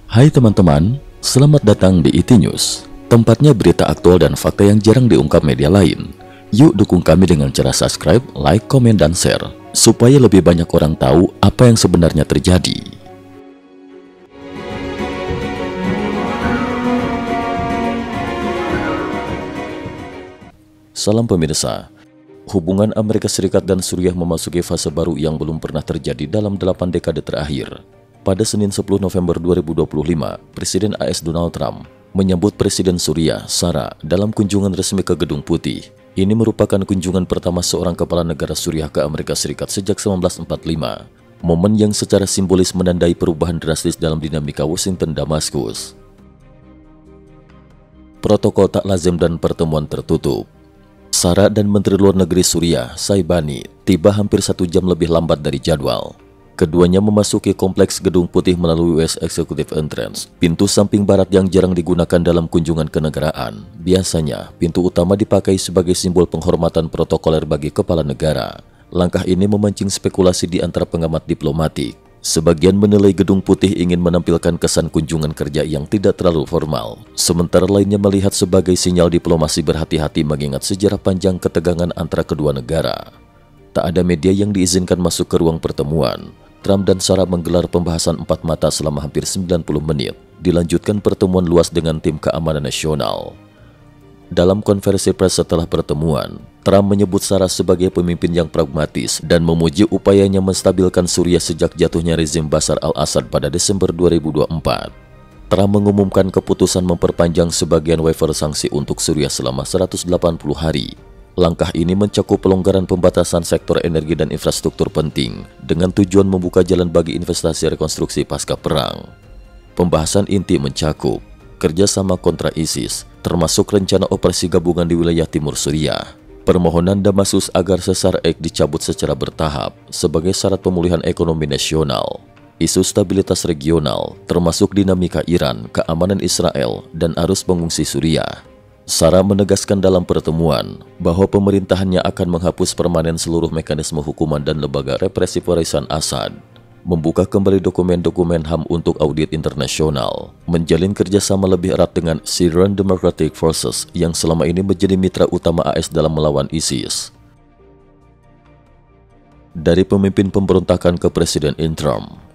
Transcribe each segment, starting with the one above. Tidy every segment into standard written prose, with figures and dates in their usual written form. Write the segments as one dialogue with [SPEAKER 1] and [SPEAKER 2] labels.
[SPEAKER 1] Hai teman-teman, selamat datang di IT News. Tempatnya berita aktual dan fakta yang jarang diungkap media lain. Yuk dukung kami dengan cara subscribe, like, komen, dan share, supaya lebih banyak orang tahu apa yang sebenarnya terjadi. Salam pemirsa. Hubungan Amerika Serikat dan Suriah memasuki fase baru yang belum pernah terjadi dalam 8 dekade terakhir. Pada Senin 10 November 2025, Presiden AS Donald Trump menyambut Presiden Suriah, Sarah, dalam kunjungan resmi ke Gedung Putih. Ini merupakan kunjungan pertama seorang kepala negara Suriah ke Amerika Serikat sejak 1945. Momen yang secara simbolis menandai perubahan drastis dalam dinamika Washington-Damaskus. Protokol tak lazim dan pertemuan tertutup. Sarah dan Menteri Luar Negeri Suriah, Saibani, tiba hampir 1 jam lebih lambat dari jadwal. Keduanya memasuki kompleks Gedung Putih melalui US Executive Entrance, pintu samping barat yang jarang digunakan dalam kunjungan kenegaraan. Biasanya, pintu utama dipakai sebagai simbol penghormatan protokoler bagi kepala negara. Langkah ini memancing spekulasi di antara pengamat diplomatik. Sebagian menilai Gedung Putih ingin menampilkan kesan kunjungan kerja yang tidak terlalu formal, sementara lainnya melihat sebagai sinyal diplomasi berhati-hati mengingat sejarah panjang ketegangan antara kedua negara. Tak ada media yang diizinkan masuk ke ruang pertemuan. Trump dan Sarah menggelar pembahasan 4 mata selama hampir 90 menit. Dilanjutkan pertemuan luas dengan tim keamanan nasional. Dalam konferensi pers setelah pertemuan, Trump menyebut Sarah sebagai pemimpin yang pragmatis dan memuji upayanya menstabilkan Suriah sejak jatuhnya rezim Bashar al-Assad pada Desember 2024. Trump mengumumkan keputusan memperpanjang sebagian waiver sanksi untuk Suriah selama 180 hari. Langkah ini mencakup pelonggaran pembatasan sektor energi dan infrastruktur penting dengan tujuan membuka jalan bagi investasi rekonstruksi pasca perang. Pembahasan inti mencakup kerjasama kontra ISIS, termasuk rencana operasi gabungan di wilayah timur Suriah, permohonan Damaskus agar Cesar-Ek dicabut secara bertahap sebagai syarat pemulihan ekonomi nasional, isu stabilitas regional, termasuk dinamika Iran, keamanan Israel, dan arus pengungsi Suriah. Sarah menegaskan dalam pertemuan bahwa pemerintahannya akan menghapus permanen seluruh mekanisme hukuman dan lembaga represif warisan Assad, membuka kembali dokumen-dokumen HAM untuk audit internasional, menjalin kerjasama lebih erat dengan Syrian Democratic Forces yang selama ini menjadi mitra utama AS dalam melawan ISIS. Dari pemimpin pemberontakan ke presiden interim,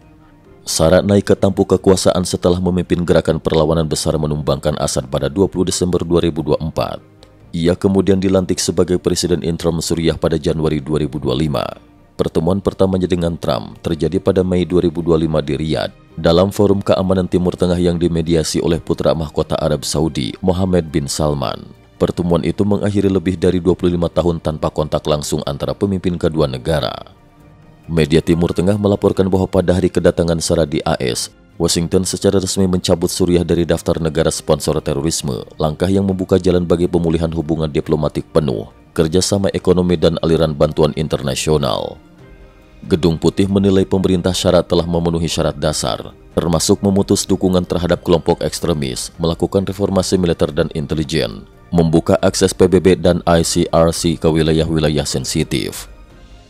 [SPEAKER 1] Sarah naik ke tampuk kekuasaan setelah memimpin gerakan perlawanan besar menumbangkan Assad pada 20 Desember 2024. Ia kemudian dilantik sebagai presiden interim Suriah pada Januari 2025. Pertemuan pertamanya dengan Trump terjadi pada Mei 2025 di Riyadh dalam forum keamanan Timur Tengah yang dimediasi oleh putra mahkota Arab Saudi, Mohammed bin Salman. Pertemuan itu mengakhiri lebih dari 25 tahun tanpa kontak langsung antara pemimpin kedua negara. Media Timur Tengah melaporkan bahwa pada hari kedatangan Sarah di AS, Washington secara resmi mencabut Suriah dari daftar negara sponsor terorisme, langkah yang membuka jalan bagi pemulihan hubungan diplomatik penuh, kerjasama ekonomi dan aliran bantuan internasional. Gedung Putih menilai pemerintah syarat telah memenuhi syarat dasar, termasuk memutus dukungan terhadap kelompok ekstremis, melakukan reformasi militer dan intelijen, membuka akses PBB dan ICRC ke wilayah-wilayah sensitif.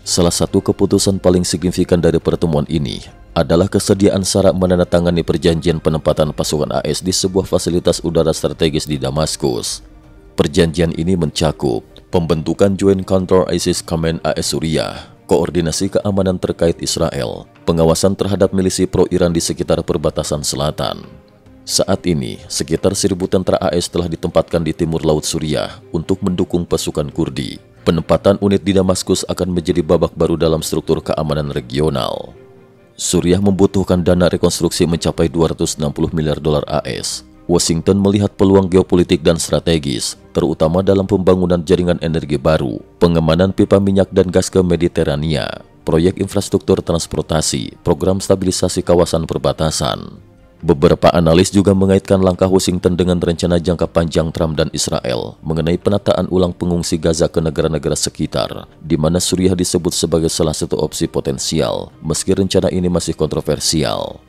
[SPEAKER 1] Salah satu keputusan paling signifikan dari pertemuan ini adalah kesediaan Sarah menandatangani perjanjian penempatan pasukan AS di sebuah fasilitas udara strategis di Damaskus. Perjanjian ini mencakup pembentukan Joint Counter ISIS Command AS Suriah, koordinasi keamanan terkait Israel, pengawasan terhadap milisi pro-Iran di sekitar perbatasan selatan. Saat ini, sekitar 1.000 tentara AS telah ditempatkan di timur laut Suriah untuk mendukung pasukan Kurdi. Penempatan unit di Damaskus akan menjadi babak baru dalam struktur keamanan regional. Suriah membutuhkan dana rekonstruksi mencapai 260 miliar dolar AS. Washington melihat peluang geopolitik dan strategis, terutama dalam pembangunan jaringan energi baru, pengemanan pipa minyak dan gas ke Mediterania, proyek infrastruktur transportasi, program stabilisasi kawasan perbatasan. Beberapa analis juga mengaitkan langkah Washington dengan rencana jangka panjang Trump dan Israel mengenai penataan ulang pengungsi Gaza ke negara-negara sekitar, di mana Suriah disebut sebagai salah satu opsi potensial, meski rencana ini masih kontroversial.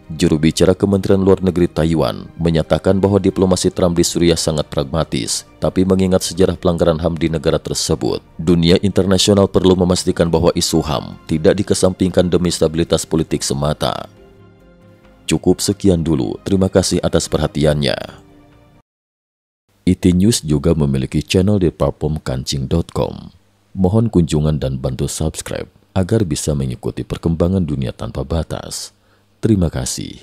[SPEAKER 1] Juru bicara Kementerian Luar Negeri Taiwan menyatakan bahwa diplomasi Trump di Suriah sangat pragmatis, tapi mengingat sejarah pelanggaran HAM di negara tersebut, dunia internasional perlu memastikan bahwa isu HAM tidak dikesampingkan demi stabilitas politik semata. Cukup sekian dulu, terima kasih atas perhatiannya. IT News juga memiliki channel di platform kancing.com. Mohon kunjungan dan bantu subscribe agar bisa mengikuti perkembangan dunia tanpa batas. Terima kasih.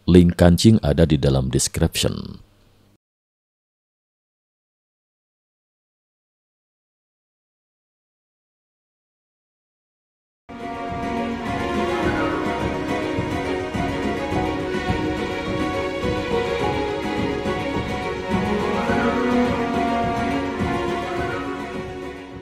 [SPEAKER 1] Link kancing ada di dalam description.